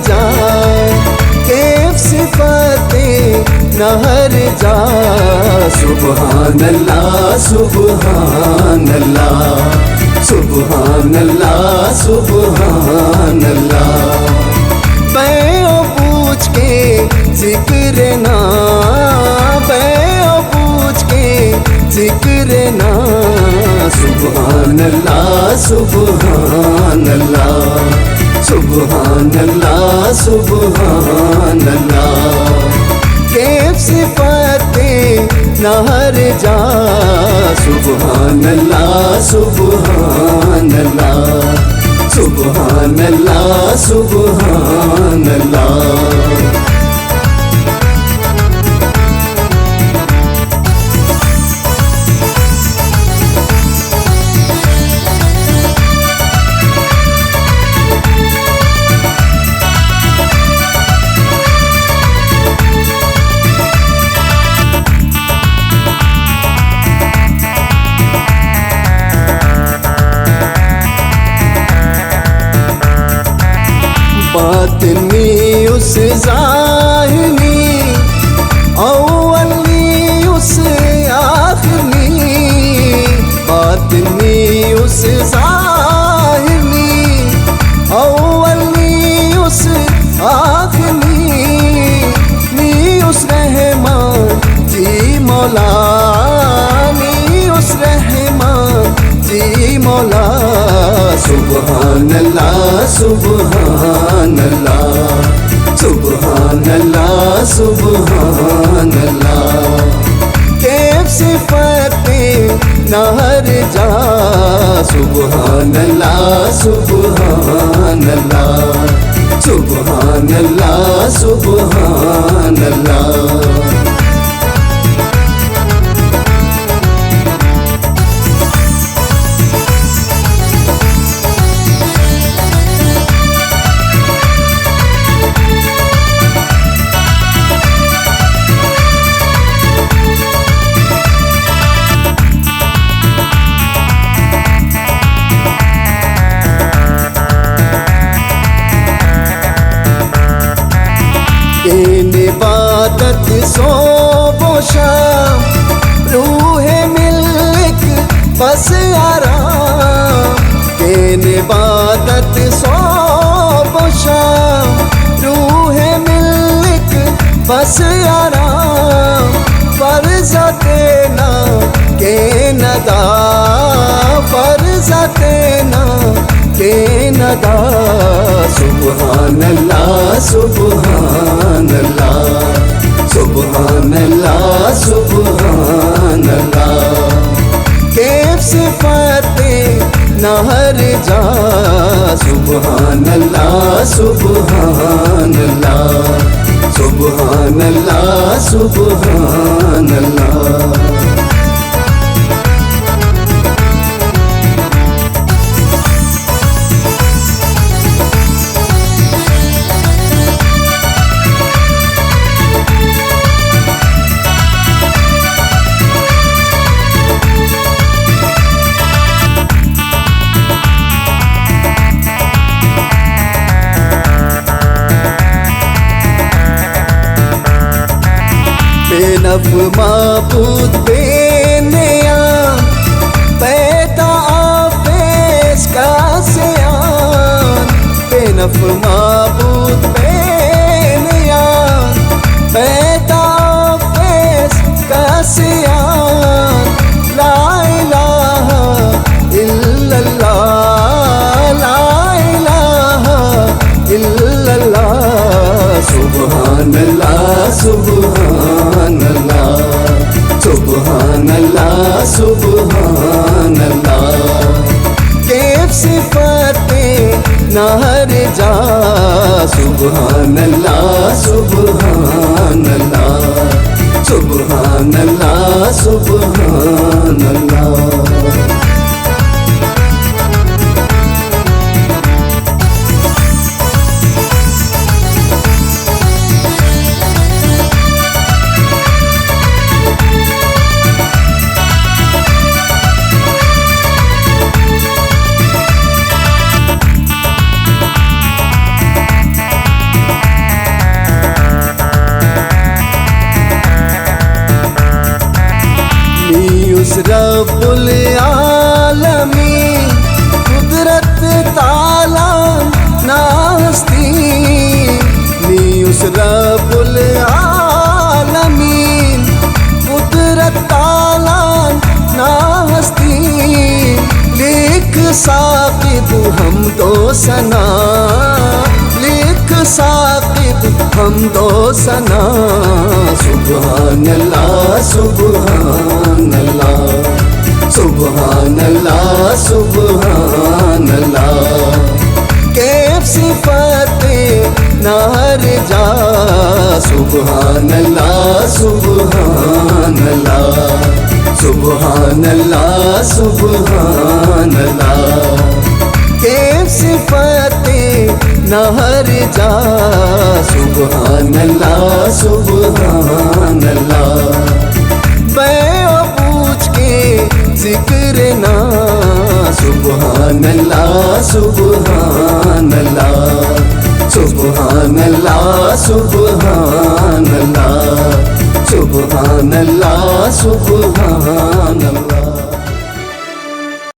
जा, कैफ सिफातें न हर जा। सुबहान अल्लाह सुबहान अल्लाह सुबहान अल्लाह सुबहान अल्लाह। बैओ पूछ के जिक्र ना, बैओ पूछ के जिक्र ना। सुबहान अल्लाह सुबहान अल्लाह सुबहान अल्लाह सुबहान अल्लाह। कैफ सिफातें न हर जा। सुबहान अल्लाह सुबहान अल्लाह सुबहान अल्लाह सुबहान अल्लाह। बातिनी उस ज़ाहिरी, अव्वली उस आखिरी। बातिनी उस ज़ाहिरी, अव्वली उस आखिरी। नी उस रहमान जी मौला, नी उस रहमान जी मौला। सुबहान अल्लाह सुबहान अल्लाह सुबहान अल्लाह सुबहान अल्लाह। कैफ सिफातें न हर जा। सुबहान अल्लाह सुबहान अल्लाह सुबहान अल्लाह सुबहान अल्लाह। इबादत सोबो शाम, रूह मिल्क बस आराम। इबादत सोबो शाम, रूह मिल्क बस आराम। फर्ज़ देना के नदा, फर्ज़ देना के नदा। सुबहान अल्लाह सुबहान अल्लाह सुबहान अल्लाह सुबहान अल्लाह। कैफ सिफातें न हर जा। सुबहान अल्लाह सुबहान अल्लाह सुबहान अल्लाह सुबहान अल्लाह। बेनफ माबूद बेनिया, पैदा आफेस का सियान। बेनफ माबूद बेनिया, पैदा आफेस का सियान। ला इलाहा इल्लल्लाह, ला इलाहा इल्लल्लाह। सुबहान अल्लाह सुबहान अल्लाह सुबहान अल्लाह सुबहान अल्लाह। कैफ सिफातें न हर जा। सुबहान अल्लाह सुबहान अल्लाह सुबहान अल्लाह सुबहान अल्लाह। रब्बुल आलमीन, कुदरत ताला नास्ती नी उस रब्बुल आलमीन, कुदरत ताला नास्ती लिख साकिब हम दो सना, लिख साकिब हम दो सना। सुभान अल्लाह सुभान अल्लाह, सुभान अल्लाह सुभान अल्लाह। कैफ सिफते नार जा, सुभान अल्लाह सुभान अल्लाह, सुभान अल्लाह सुभान अल्लाह। कैफ सिफते नार जा, सुभान अल्लाह सुभान अल्लाह। बैओ पूछ के जिक्र ना, सुभान अल्लाह सुभान अल्लाह, सुभान अल्लाह सुभान अल्लाह, सुभान अल्लाह सुभान अल्लाह।